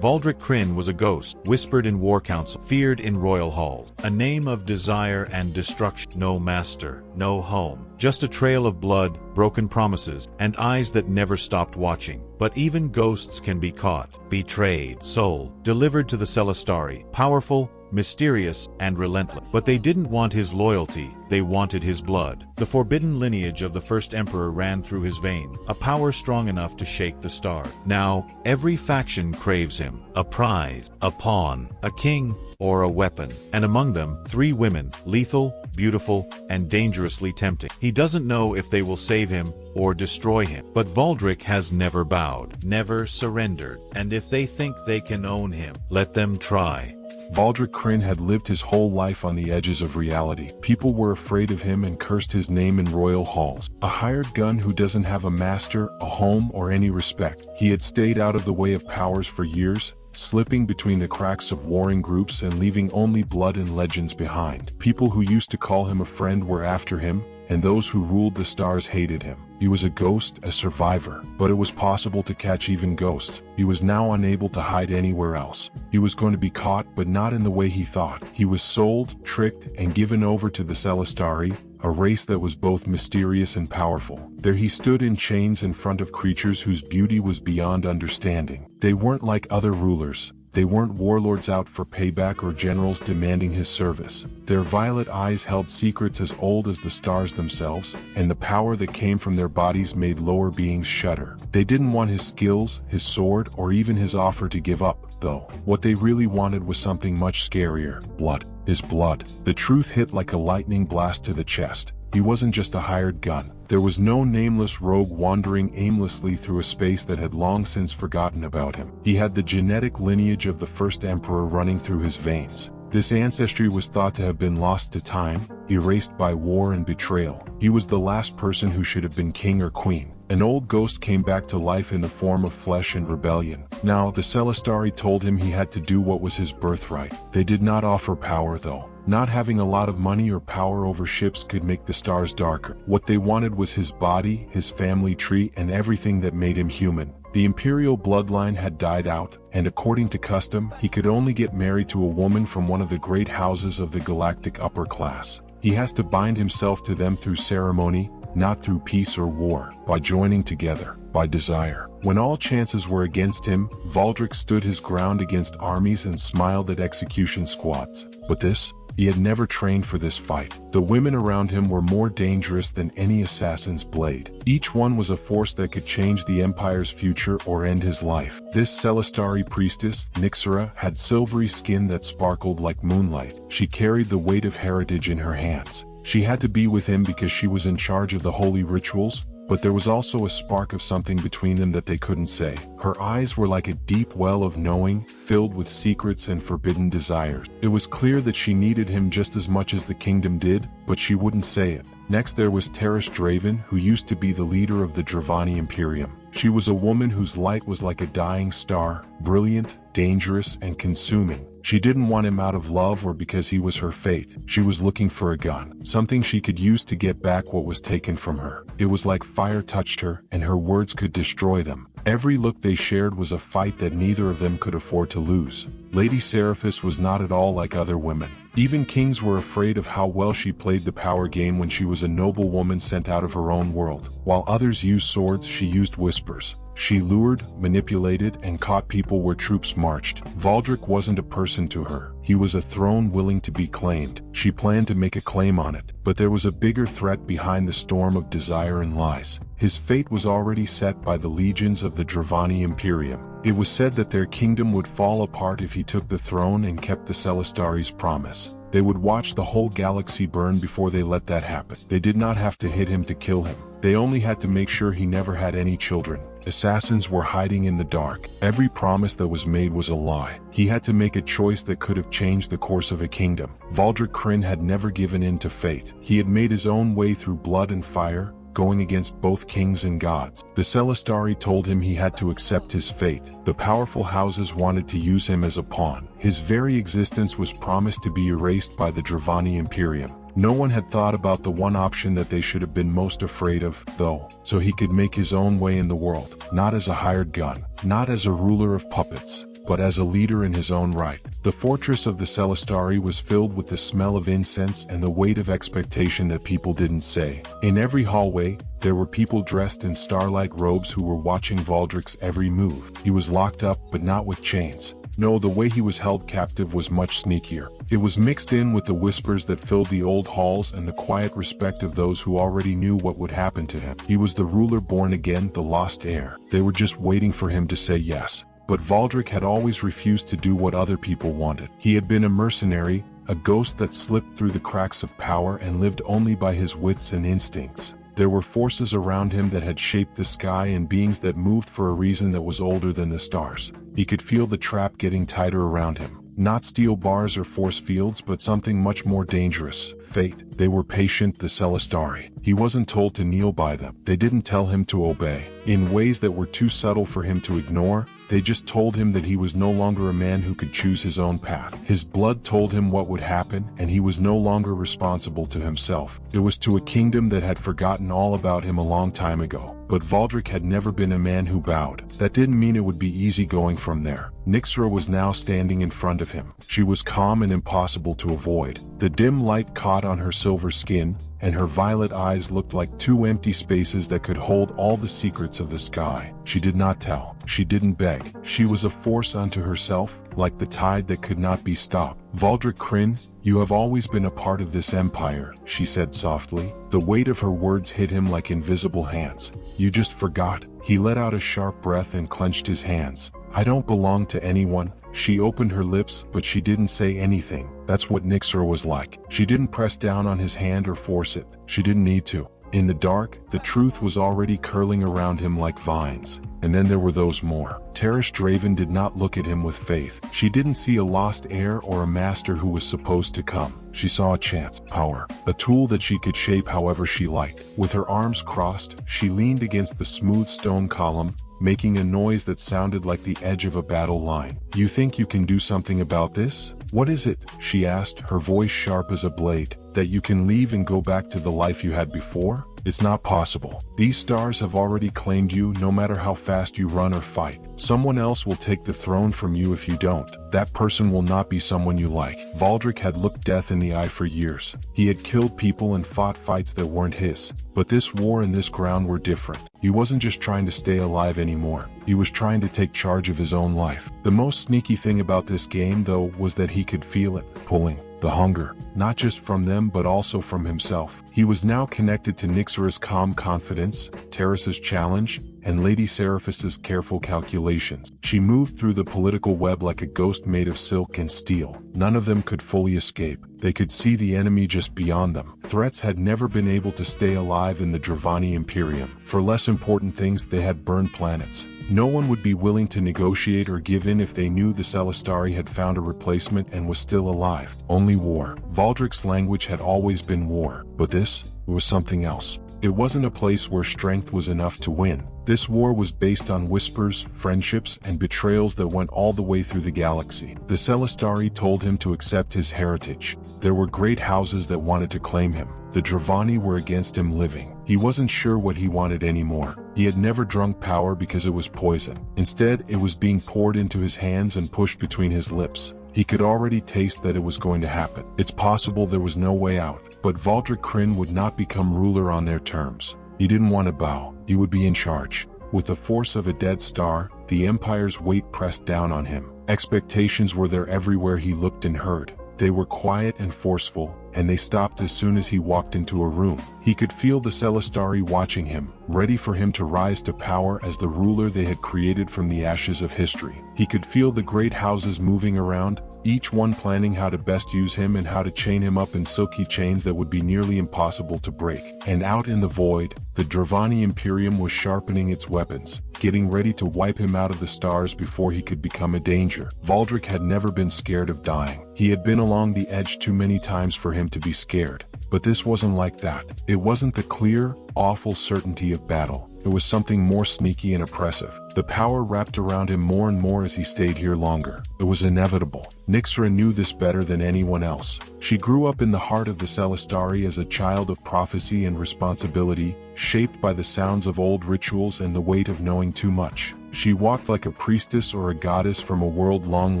Valdric Kryn was a ghost, whispered in war council, feared in royal halls. A name of desire and destruction. No master, no home. Just a trail of blood, broken promises, and eyes that never stopped watching. But even ghosts can be caught, betrayed, sold, delivered to the Celestari, powerful, mysterious, and relentless. But they didn't want his loyalty, they wanted his blood. The forbidden lineage of the first emperor ran through his veins, a power strong enough to shake the stars. Now, every faction craves him, a prize, a pawn, a king, or a weapon. And among them, 3 women, lethal, beautiful, and dangerously tempting. He doesn't know if they will save him or destroy him. But Valdric has never bowed, never surrendered, and if they think they can own him, let them try. Valdric Kryn had lived his whole life on the edges of reality. People were afraid of him and cursed his name in royal halls. A hired gun who doesn't have a master, a home, or any respect. He had stayed out of the way of powers for years, slipping between the cracks of warring groups and leaving only blood and legends behind. People who used to call him a friend were after him, and those who ruled the stars hated him. He was a ghost, a survivor, but it was possible to catch even ghosts. He was now unable to hide anywhere else. He was going to be caught, but not in the way he thought. He was sold, tricked, and given over to the Celestari, a race that was both mysterious and powerful. There he stood in chains in front of creatures whose beauty was beyond understanding. They weren't like other rulers. They weren't warlords out for payback or generals demanding his service. Their violet eyes held secrets as old as the stars themselves, and the power that came from their bodies made lower beings shudder. They didn't want his skills, his sword, or even his offer to give up, though. What they really wanted was something much scarier. Blood. His blood. The truth hit like a lightning blast to the chest. He wasn't just a hired gun. There was no nameless rogue wandering aimlessly through a space that had long since forgotten about him. He had the genetic lineage of the first emperor running through his veins. This ancestry was thought to have been lost to time, erased by war and betrayal. He was the last person who should have been king or queen. An old ghost came back to life in the form of flesh and rebellion. Now, the Celestari told him he had to do what was his birthright. They did not offer power, though. Not having a lot of money or power over ships could make the stars darker. What they wanted was his body, his family tree, and everything that made him human. The imperial bloodline had died out, and according to custom, he could only get married to a woman from one of the great houses of the galactic upper class. He has to bind himself to them through ceremony, not through peace or war, by joining together, by desire. When all chances were against him, Valdric stood his ground against armies and smiled at execution squads. But this? He had never trained for this fight. The women around him were more dangerous than any assassin's blade. Each one was a force that could change the Empire's future or end his life. This Celestari priestess, Nixera, had silvery skin that sparkled like moonlight. She carried the weight of heritage in her hands. She had to be with him because she was in charge of the holy rituals, but there was also a spark of something between them that they couldn't say. Her eyes were like a deep well of knowing, filled with secrets and forbidden desires. It was clear that she needed him just as much as the kingdom did, but she wouldn't say it. Next there was Terrace Draven, who used to be the leader of the Dravani Imperium. She was a woman whose light was like a dying star, brilliant, dangerous, and consuming. She didn't want him out of love or because he was her fate. She was looking for a gun, something she could use to get back what was taken from her. It was like fire touched her, and her words could destroy them. Every look they shared was a fight that neither of them could afford to lose. Lady Seraphis was not at all like other women. Even kings were afraid of how well she played the power game when she was a noble woman sent out of her own world. While others used swords, she used whispers. She lured, manipulated, and caught people where troops marched. Valdric wasn't a person to her. He was a throne willing to be claimed. She planned to make a claim on it, but there was a bigger threat behind the storm of desire and lies. His fate was already set by the legions of the Dravani Imperium. It was said that their kingdom would fall apart if he took the throne and kept the Celestari's promise. They would watch the whole galaxy burn before they let that happen. They did not have to hit him to kill him. They only had to make sure he never had any children. Assassins were hiding in the dark. Every promise that was made was a lie. He had to make a choice that could have changed the course of a kingdom. Valdric Kryn had never given in to fate. He had made his own way through blood and fire, going against both kings and gods. The Celestari told him he had to accept his fate. The powerful houses wanted to use him as a pawn. His very existence was promised to be erased by the Dravani Imperium. No one had thought about the one option that they should have been most afraid of, though, so he could make his own way in the world, not as a hired gun, not as a ruler of puppets, but as a leader in his own right. The fortress of the Celestari was filled with the smell of incense and the weight of expectation that people didn't say. In every hallway, there were people dressed in star-like robes who were watching Valdric's every move. He was locked up, but not with chains. No, the way he was held captive was much sneakier. It was mixed in with the whispers that filled the old halls and the quiet respect of those who already knew what would happen to him. He was the ruler born again, the lost heir. They were just waiting for him to say yes. But Valdric had always refused to do what other people wanted. He had been a mercenary, a ghost that slipped through the cracks of power and lived only by his wits and instincts. There were forces around him that had shaped the sky and beings that moved for a reason that was older than the stars. He could feel the trap getting tighter around him. Not steel bars or force fields, but something much more dangerous. Fate. They were patient, the Celestari. He wasn't told to kneel by them. They didn't tell him to obey. In ways that were too subtle for him to ignore, they just told him that he was no longer a man who could choose his own path. His blood told him what would happen, and he was no longer responsible to himself. It was to a kingdom that had forgotten all about him a long time ago. But Valdric had never been a man who bowed. That didn't mean it would be easy going from there. Nyxra was now standing in front of him. She was calm and impossible to avoid. The dim light caught on her silver skin, and her violet eyes looked like two empty spaces that could hold all the secrets of the sky. She did not tell. She didn't beg. She was a force unto herself, like the tide that could not be stopped. Valdric Kryn, you have always been a part of this empire, she said softly. The weight of her words hit him like invisible hands. You just forgot. He let out a sharp breath and clenched his hands. I don't belong to anyone. She opened her lips, but she didn't say anything. That's what Nyxra was like. She didn't press down on his hand or force it. She didn't need to. In the dark, the truth was already curling around him like vines. And then there were those more. Tarish Draven did not look at him with faith. She didn't see a lost heir or a master who was supposed to come. She saw a chance, power, a tool that she could shape however she liked. With her arms crossed, she leaned against the smooth stone column, making a noise that sounded like the edge of a battle line. You think you can do something about this? What is it? She asked, her voice sharp as a blade. That you can leave and go back to the life you had before? It's not possible. These stars have already claimed you no matter how fast you run or fight. Someone else will take the throne from you if you don't. That person will not be someone you like. Valdric had looked death in the eye for years. He had killed people and fought fights that weren't his. But this war and this ground were different. He wasn't just trying to stay alive anymore. He was trying to take charge of his own life. The most sneaky thing about this game, though, was that he could feel it, pulling. The hunger, not just from them but also from himself. He was now connected to Nyxra's calm confidence, Terrace's challenge, and Lady Seraphis's careful calculations. She moved through the political web like a ghost made of silk and steel. None of them could fully escape. They could see the enemy just beyond them. Threats had never been able to stay alive in the Dravani Imperium. For less important things, they had burned planets. No one would be willing to negotiate or give in if they knew the Celestari had found a replacement and was still alive. Only war. Valdric's language had always been war, but this was something else. It wasn't a place where strength was enough to win. This war was based on whispers, friendships, and betrayals that went all the way through the galaxy. The Celestari told him to accept his heritage. There were great houses that wanted to claim him. The Dravani were against him living. He wasn't sure what he wanted anymore. He had never drunk power because it was poison. Instead, it was being poured into his hands and pushed between his lips. He could already taste that it was going to happen. It's possible there was no way out, but Valdric Kryn would not become ruler on their terms. He didn't want to bow. He would be in charge. With the force of a dead star, the Empire's weight pressed down on him. Expectations were there everywhere he looked and heard. They were quiet and forceful, and they stopped as soon as he walked into a room. He could feel the Celestari watching him, ready for him to rise to power as the ruler they had created from the ashes of history. He could feel the great houses moving around, each one planning how to best use him and how to chain him up in silky chains that would be nearly impossible to break. And out in the void, the Dravani Imperium was sharpening its weapons, getting ready to wipe him out of the stars before he could become a danger. Valdric had never been scared of dying. He had been along the edge too many times for him to be scared. But this wasn't like that. It wasn't the clear, awful certainty of battle. It was something more sneaky and oppressive. The power wrapped around him more and more as he stayed here longer. It was inevitable. Nyxra knew this better than anyone else. She grew up in the heart of the Celestari as a child of prophecy and responsibility, shaped by the sounds of old rituals and the weight of knowing too much. She walked like a priestess or a goddess from a world long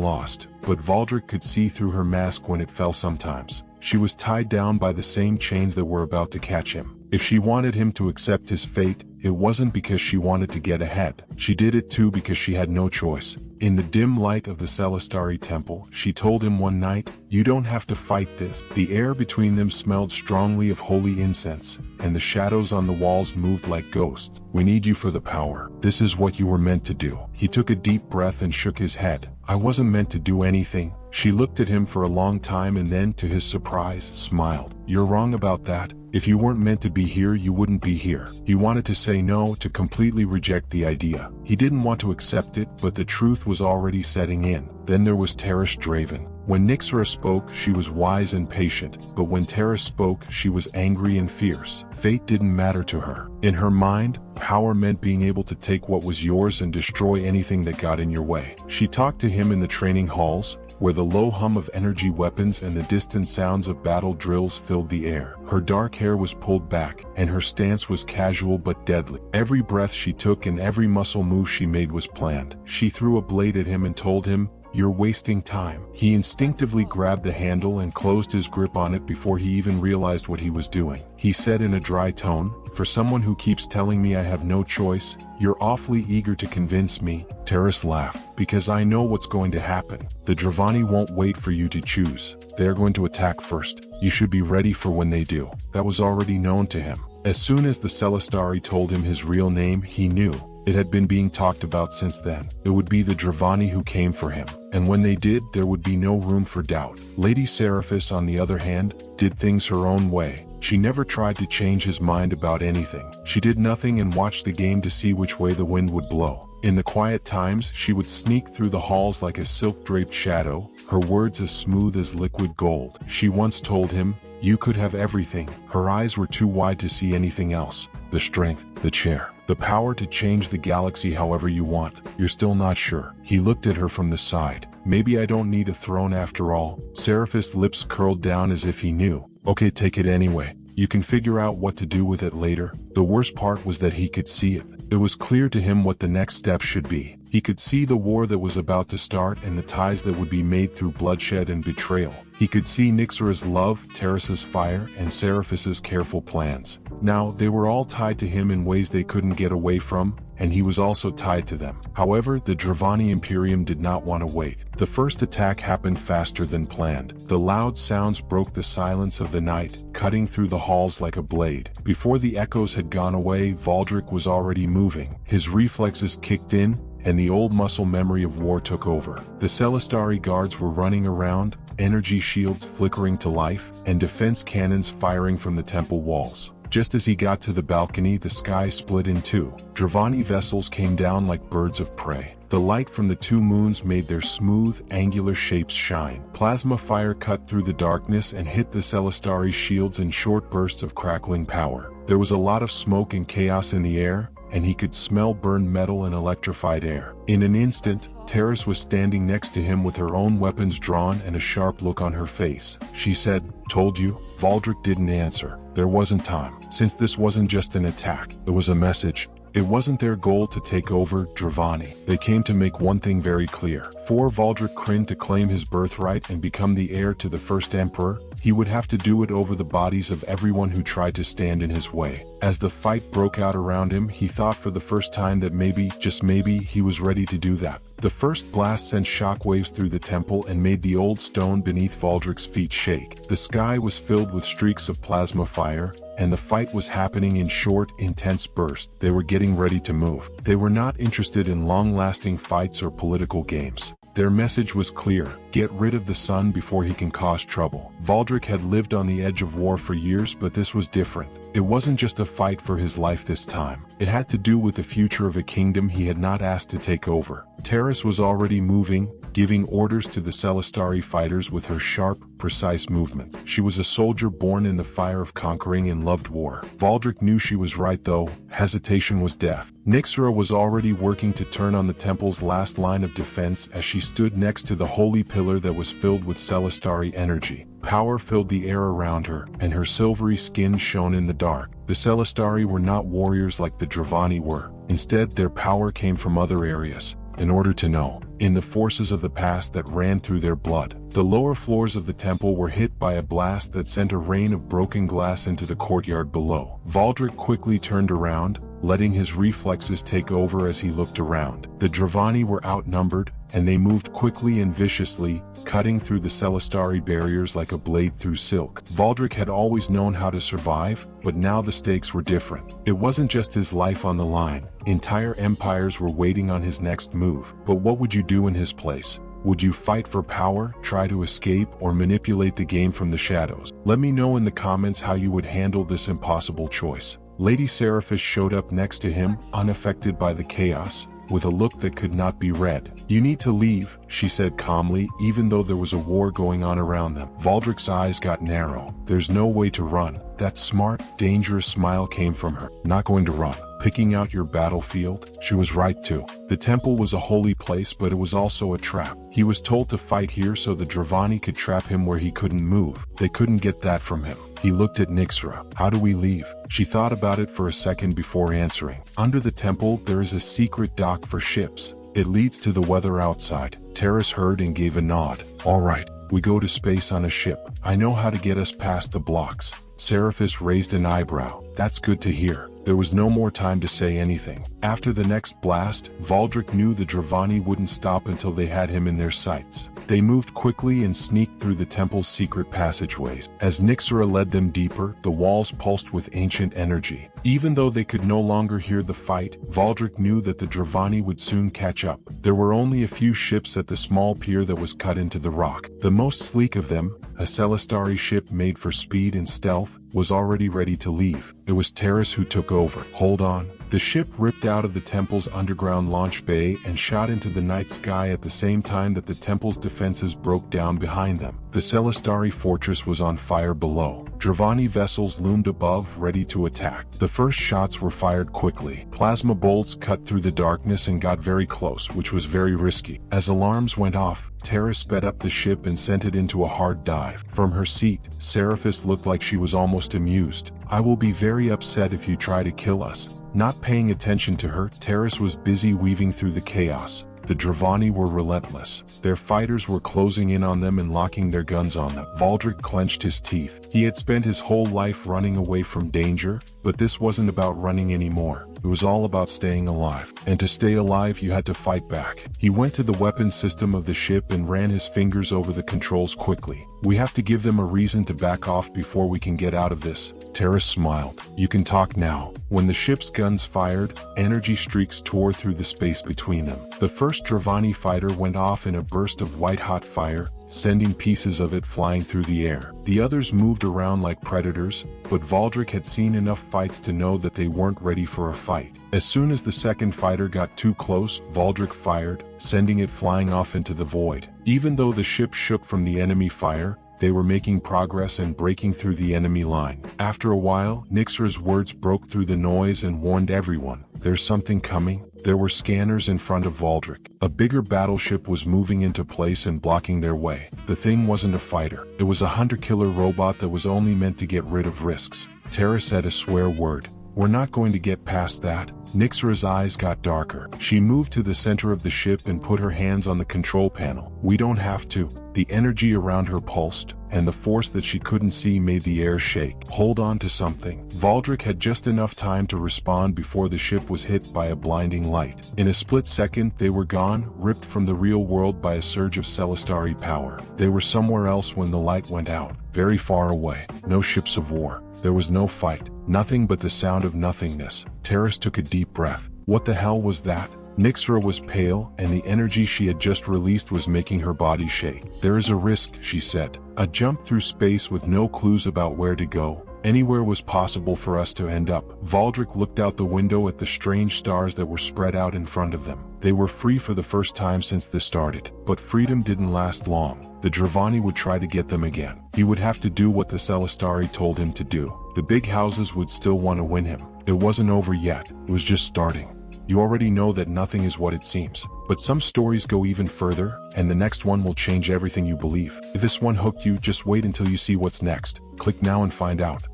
lost, but Valdric could see through her mask when it fell sometimes. She was tied down by the same chains that were about to catch him. If she wanted him to accept his fate, it wasn't because she wanted to get ahead. She did it too because she had no choice. In the dim light of the Celestari temple, she told him one night, "You don't have to fight this." The air between them smelled strongly of holy incense, and the shadows on the walls moved like ghosts. "We need you for the power. This is what you were meant to do." He took a deep breath and shook his head. "I wasn't meant to do anything." She looked at him for a long time and then, to his surprise, smiled. "You're wrong about that. If you weren't meant to be here, you wouldn't be here." He wanted to say no, to completely reject the idea. He didn't want to accept it, but the truth was already setting in. Then there was Terrace Draven. When Nyxera spoke, she was wise and patient, but when Terrace spoke, she was angry and fierce. Fate didn't matter to her. In her mind, power meant being able to take what was yours and destroy anything that got in your way. She talked to him in the training halls, where the low hum of energy weapons and the distant sounds of battle drills filled the air. Her dark hair was pulled back, and her stance was casual but deadly. Every breath she took and every muscle move she made was planned. She threw a blade at him and told him, "You're wasting time." He instinctively grabbed the handle and closed his grip on it before he even realized what he was doing. He said in a dry tone, "For someone who keeps telling me I have no choice, you're awfully eager to convince me." Terrace laughed. "Because I know what's going to happen. The Dravani won't wait for you to choose. They're going to attack first. You should be ready for when they do." That was already known to him. As soon as the Celestari told him his real name, he knew. It had been being talked about since then. It would be the Dravani who came for him. And when they did, there would be no room for doubt. Lady Seraphis, on the other hand, did things her own way. She never tried to change his mind about anything. She did nothing and watched the game to see which way the wind would blow. In the quiet times, she would sneak through the halls like a silk-draped shadow, her words as smooth as liquid gold. She once told him, "You could have everything." Her eyes were too wide to see anything else. The strength, the chair, the power to change the galaxy however you want. You're still not sure. He looked at her from the side. "Maybe I don't need a throne after all." Seraphis' lips curled down as if he knew. "Okay, take it anyway. You can figure out what to do with it later." The worst part was that he could see it. It was clear to him what the next step should be. He could see the war that was about to start and the ties that would be made through bloodshed and betrayal. He could see Nyxera's love, Terrace's fire, and Seraphis's careful plans. Now, they were all tied to him in ways they couldn't get away from, and he was also tied to them. However, the Dravani Imperium did not want to wait. The first attack happened faster than planned. The loud sounds broke the silence of the night, cutting through the halls like a blade. Before the echoes had gone away, Valdric was already moving. His reflexes kicked in, and the old muscle memory of war took over. The Celestari guards were running around, energy shields flickering to life, and defense cannons firing from the temple walls. Just as he got to the balcony, the sky split in two. Dravani vessels came down like birds of prey. The light from the two moons made their smooth, angular shapes shine. Plasma fire cut through the darkness and hit the Celestari shields in short bursts of crackling power. There was a lot of smoke and chaos in the air, and he could smell burned metal and electrified air. In an instant, Terrace was standing next to him with her own weapons drawn and a sharp look on her face. She said, "Told you?" Valdric didn't answer. There wasn't time. Since this wasn't just an attack, it was a message. It wasn't their goal to take over Dravani. They came to make one thing very clear. For Valdric Kryn to claim his birthright and become the heir to the first emperor, he would have to do it over the bodies of everyone who tried to stand in his way. As the fight broke out around him, he thought for the first time that maybe, just maybe, he was ready to do that. The first blast sent shockwaves through the temple and made the old stone beneath Valdric's feet shake. The sky was filled with streaks of plasma fire, and the fight was happening in short, intense bursts. They were getting ready to move. They were not interested in long-lasting fights or political games. Their message was clear: get rid of the sun before he can cause trouble. Valdric had lived on the edge of war for years, but this was different. It wasn't just a fight for his life this time. It had to do with the future of a kingdom he had not asked to take over. Terrace was already moving, giving orders to the Celestari fighters with her sharp, precise movements. She was a soldier born in the fire of conquering and loved war. Valdric knew she was right, though. Hesitation was death. Nyxera was already working to turn on the temple's last line of defense as she stood next to the holy pillar that was filled with Celestari energy. power filled the air around her, and her silvery skin shone in the dark. The Celestari were not warriors like the Dravani were. Instead, their power came from other areas. In order to know, in the forces of the past that ran through their blood. The lower floors of the temple were hit by a blast that sent a rain of broken glass into the courtyard below. Valdric quickly turned around, letting his reflexes take over as he looked around. The Dravani were outnumbered, and they moved quickly and viciously, cutting through the Celestari barriers like a blade through silk. Valdric had always known how to survive, but now the stakes were different. It wasn't just his life on the line. Entire empires were waiting on his next move. But what would you do in his place? Would you fight for power, try to escape, or manipulate the game from the shadows? Let me know in the comments how you would handle this impossible choice. Lady Seraphis showed up next to him, unaffected by the chaos, with a look that could not be read. "You need to leave," she said calmly, even though there was a war going on around them. Valdric's eyes got narrow. "There's no way to run." That smart, dangerous smile came from her. "Not going to run. Picking out your battlefield?" She was right too. The temple was a holy place, but it was also a trap. He was told to fight here so the Dravani could trap him where he couldn't move. They couldn't get that from him. He looked at Nyxra. "How do we leave?" She thought about it for a second before answering. "Under the temple, there is a secret dock for ships. It leads to the weather outside." Terrace heard and gave a nod. "All right, we go to space on a ship. I know how to get us past the blocks." Seraphis raised an eyebrow. "That's good to hear." There was no more time to say anything. After the next blast, Valdric knew the Dravani wouldn't stop until they had him in their sights. They moved quickly and sneaked through the temple's secret passageways. As Nyxra led them deeper, the walls pulsed with ancient energy. Even though they could no longer hear the fight, Valdric knew that the Dravani would soon catch up. There were only a few ships at the small pier that was cut into the rock. The most sleek of them, a Celestari ship made for speed and stealth, was already ready to leave. It was Terrace who took over. "Hold on." The ship ripped out of the temple's underground launch bay and shot into the night sky at the same time that the temple's defenses broke down behind them. The Celestari fortress was on fire below. Dravani vessels loomed above, ready to attack. The first shots were fired quickly. Plasma bolts cut through the darkness and got very close, which was very risky. As alarms went off, Terra sped up the ship and sent it into a hard dive. From her seat, Seraphis looked like she was almost amused. "I will be very upset if you try to kill us." Not paying attention to her, Terrace was busy weaving through the chaos. The Dravani were relentless. Their fighters were closing in on them and locking their guns on them. Valdric clenched his teeth. He had spent his whole life running away from danger, but this wasn't about running anymore. It was all about staying alive. And to stay alive, you had to fight back. He went to the weapons system of the ship and ran his fingers over the controls quickly. "We have to give them a reason to back off before we can get out of this." Terrace smiled. "You can talk now." When the ship's guns fired, energy streaks tore through the space between them. The first Dravani fighter went off in a burst of white-hot fire, sending pieces of it flying through the air. The others moved around like predators, but Valdric had seen enough fights to know that they weren't ready for a fight. As soon as the second fighter got too close, Valdric fired, sending it flying off into the void. Even though the ship shook from the enemy fire, they were making progress and breaking through the enemy line. After a while, Nyxra's words broke through the noise and warned everyone. "There's something coming." There were scanners in front of Valdric. A bigger battleship was moving into place and blocking their way. The thing wasn't a fighter. It was a hunter-killer robot that was only meant to get rid of risks. Terra said a swear word. "We're not going to get past that." Nyxra's eyes got darker. She moved to the center of the ship and put her hands on the control panel. "We don't have to." The energy around her pulsed, and the force that she couldn't see made the air shake. "Hold on to something." Valdric had just enough time to respond before the ship was hit by a blinding light. In a split second, they were gone, ripped from the real world by a surge of Celestari power. They were somewhere else when the light went out, very far away. No ships of war. There was no fight. Nothing but the sound of nothingness. Terrace took a deep breath. What the hell was that? Nyxra was pale, and the energy she had just released was making her body shake. "There is a risk," she said. "A jump through space with no clues about where to go. Anywhere was possible for us to end up." Valdric looked out the window at the strange stars that were spread out in front of them. They were free for the first time since this started. But freedom didn't last long. The Dravani would try to get them again. He would have to do what the Celestari told him to do. The big houses would still want to win him. It wasn't over yet. It was just starting. You already know that nothing is what it seems. But some stories go even further, and the next one will change everything you believe. If this one hooked you, just wait until you see what's next. Click now and find out.